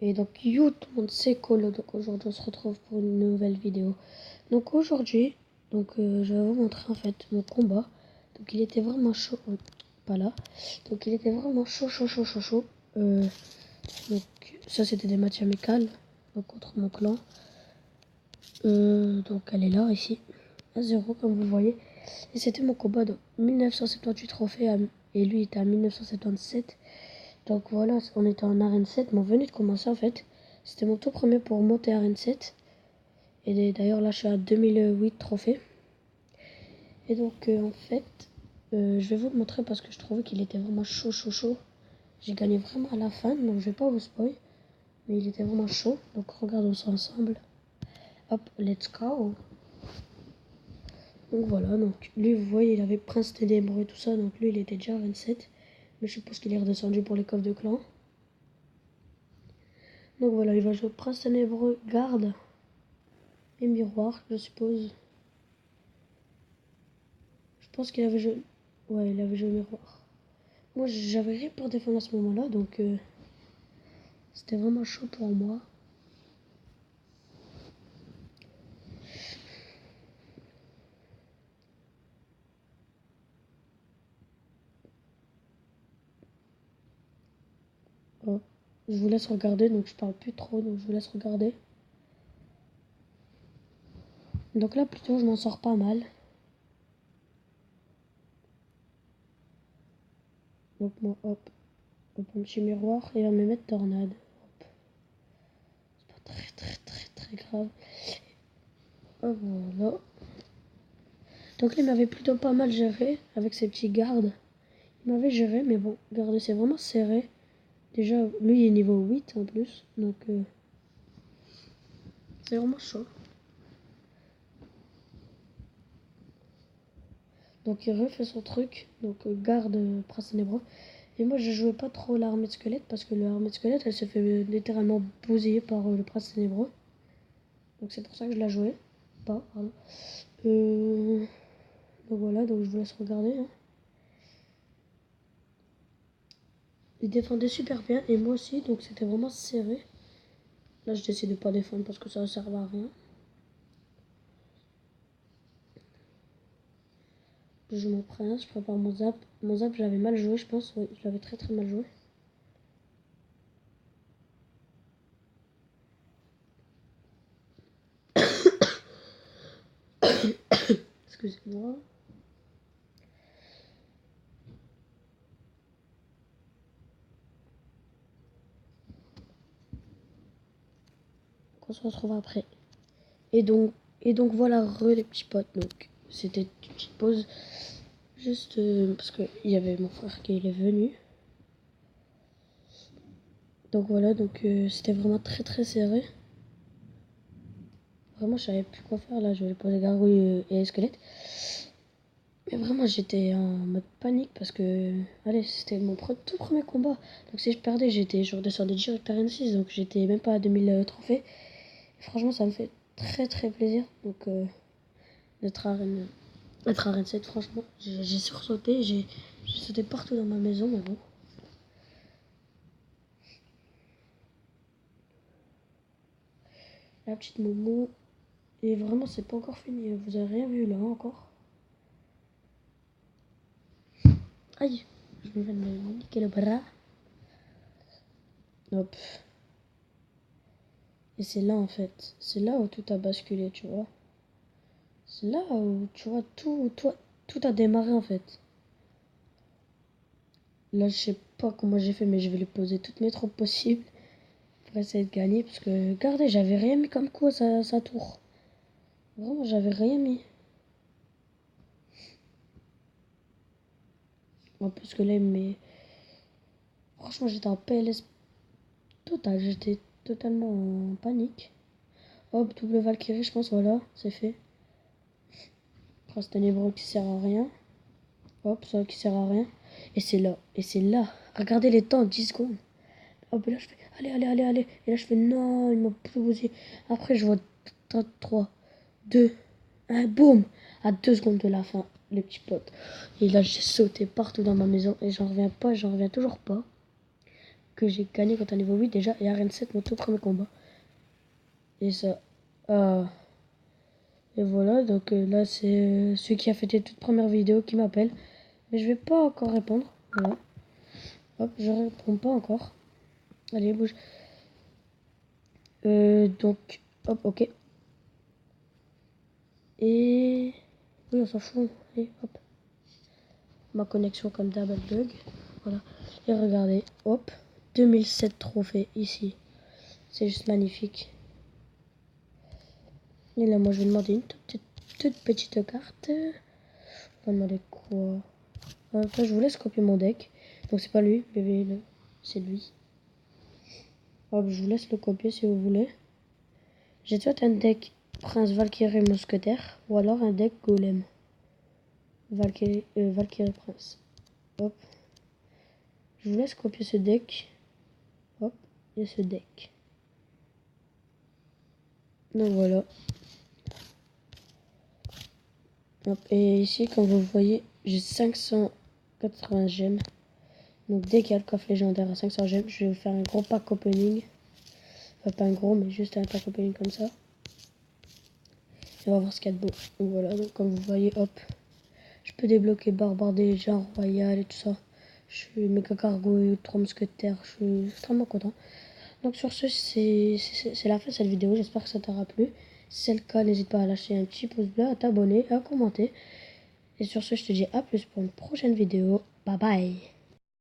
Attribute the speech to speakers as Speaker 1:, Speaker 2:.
Speaker 1: Et donc yo tout le monde, c'est Colo. Donc aujourd'hui on se retrouve pour une nouvelle vidéo. Donc aujourd'hui, je vais vous montrer en fait mon combat. Donc il était vraiment chaud. Pas là. Donc il était vraiment chaud. Donc ça c'était des matchs amicales. Donc contre mon clan. Donc elle est là ici. 1-0 comme vous le voyez. Et c'était mon combat de 1978 trophées et lui était à 1977. Donc voilà, on était en arène 7, mais on venait de commencer en fait. C'était mon tout premier pour monter arène 7. Et d'ailleurs là je suis à 2008 trophées. Et donc en fait, je vais vous le montrer parce que je trouvais qu'il était vraiment chaud. J'ai gagné vraiment à la fin, donc je vais pas vous spoil. Mais il était vraiment chaud, donc regardons ça ensemble. Hop, let's go. Donc voilà, donc lui vous voyez il avait Prince Ténébreux et tout ça, donc lui il était déjà à 27. Mais je suppose qu'il est redescendu pour les coffres de clan. Donc voilà, il va jouer Prince Ténébreux, garde et miroir, je suppose. Je pense qu'il avait joué. Ouais, il avait joué miroir. Moi j'avais rien pour défendre à ce moment-là, donc c'était vraiment chaud pour moi. Oh. Je vous laisse regarder, donc je parle plus trop, donc je vous laisse regarder. Donc là plutôt je m'en sors pas mal. Donc moi hop, un petit miroir et on va me mettre tornade. Hop. C'est pas très grave. Hop, voilà. Donc là il m'avait plutôt pas mal géré avec ses petits gardes. Il m'avait géré, mais bon, regardez, c'est vraiment serré. Déjà, lui il est niveau 8 en plus, donc c'est vraiment chaud. Donc il refait son truc, donc garde Prince Ténébreux. Et moi je jouais pas trop l'armée de squelette parce que l'armée de squelette elle se fait littéralement bousiller par le Prince Ténébreux. Donc c'est pour ça que je la jouais. Pas, pardon. Donc voilà, donc je vous laisse regarder. Hein. Il défendait super bien et moi aussi, donc c'était vraiment serré. Là je décide de pas défendre parce que ça ne sert à rien. Je joue mon prince, je prépare mon zap. Mon zap j'avais mal joué je pense, oui, je l'avais très mal joué. Excusez-moi. On se retrouve après. Et donc, voilà, les petits potes. Donc c'était une petite pause. Juste parce qu'il y avait mon frère qui est venu. Donc voilà, c'était vraiment très serré. Vraiment, je savais plus quoi faire là. Je vais poser gargouille et squelette. Mais vraiment, j'étais en mode panique parce que, allez, c'était mon tout premier combat. Donc si je perdais, je redescendais direct à N6. Donc j'étais même pas à 2000 trophées. Et franchement, ça me fait très plaisir. Donc d'être à Rennes 7, franchement, j'ai sursauté. J'ai sauté partout dans ma maison, mais bon. La petite Momo. Et vraiment, c'est pas encore fini. Vous avez rien vu là encore. Aïe, je me viens de me niquer le bras. Hop. Et c'est là en fait. C'est là où tout a basculé, tu vois. C'est là où, tu vois, tout a démarré en fait. Là, je sais pas comment j'ai fait, mais je vais lui poser toutes mes troupes possibles pour essayer de gagner. Parce que, regardez, j'avais rien mis comme coup à sa tour. Vraiment, j'avais rien mis. En plus que là, mais franchement, j'étais en PLS total. J'étais totalement en panique. Hop, double Valkyrie, je pense, voilà, c'est fait. Prince Ténébreux qui sert à rien. Hop, ça qui sert à rien. Et c'est là. Regardez les temps, 10 secondes. Hop, et là je fais, allez. Et là je fais, non, il m'a posé. Après je vois 3, 2, 1, boum. À 2 secondes de la fin, les petits potes. Et là j'ai sauté partout dans ma maison et j'en reviens toujours pas. que j'ai gagné contre un niveau 8 déjà. Et Arène 7, mon tout premier combat. Et ça. Et voilà, donc là c'est celui qui a fait les toutes premières vidéos qui m'appelle. Mais je vais pas encore répondre. Voilà. Hop, je réponds pas encore. Allez, bouge. Donc, hop, ok. Et... Oui, on s'en fout. Allez, hop. Ma connexion comme d'hab, elle bug. Voilà. Et regardez, hop. 2007 trophées ici. C'est juste magnifique. Et là, moi, je vais demander une toute petite carte. On va demander quoi? Enfin, je vous laisse copier mon deck. Donc, c'est pas lui, bébé, c'est lui. Hop, je vous laisse le copier si vous voulez. J'ai soit un deck Prince, Valkyrie, Mousquetaire, ou alors un deck Golem. Valkyrie, Prince. Hop. Je vous laisse copier ce deck. Hop, et ce deck. Donc voilà. Hop, et ici, comme vous le voyez, j'ai 580 gemmes. Donc dès qu'il y a le coffre légendaire à 500 gemmes, je vais vous faire un gros pack opening. Enfin, pas un gros, mais juste un pack opening comme ça. Et on va voir ce qu'il y a de beau. Donc voilà, donc comme vous voyez, hop. Je peux débloquer Barbare des gens, Royal et tout ça. Je suis méga gargouille, 3 mousquetaires, je suis extrêmement content. Donc sur ce, c'est la fin de cette vidéo. J'espère que ça t'aura plu. Si c'est le cas, n'hésite pas à lâcher un petit pouce bleu, à t'abonner, à commenter. Et sur ce, je te dis à plus pour une prochaine vidéo. Bye bye.